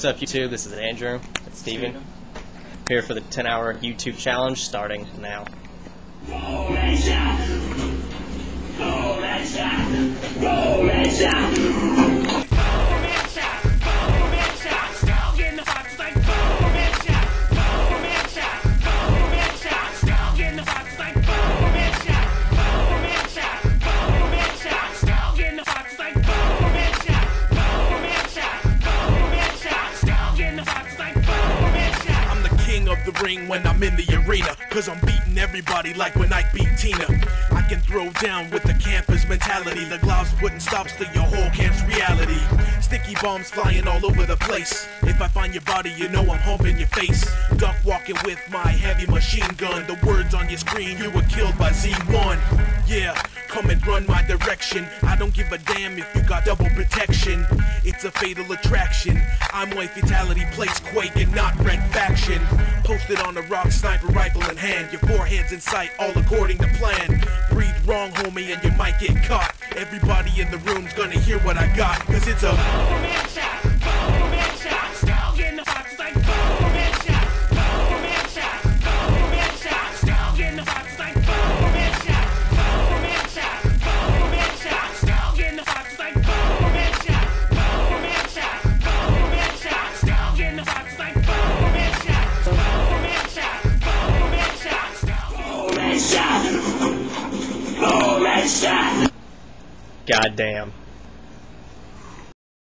What's up, YouTube? This is Andrew. It's Steven. Here for the 10-hour YouTube challenge starting now. Of the ring when I'm in the arena, cause I'm beating everybody like when Ike beat Tina. I can throw down with the campus mentality. The gloves wouldn't stop till your whole camp's reality. Sticky bombs flying all over the place. If I find your body, you know I'm humping your face. Duck walking with my heavy machine gun. The words on your screen, you were killed by Z1. Yeah, come and run my direction. I don't give a damn if you got double protection. It's a fatal attraction. I'm white fatality, place quake and not red faction. Posted on a rock, sniper rifle in hand. Your forehead's in sight, all according to plan. Breathe wrong, homie, and you might get caught. Everybody in the room's gonna hear what I got, cause it's a man shot, man shot. Still getting the box like man shot, man shot, man shot. Still getting the box like man shot, man shot, man shot. Still getting the box like man shot, man shot, man shot. Still getting the box like man shot. God damn.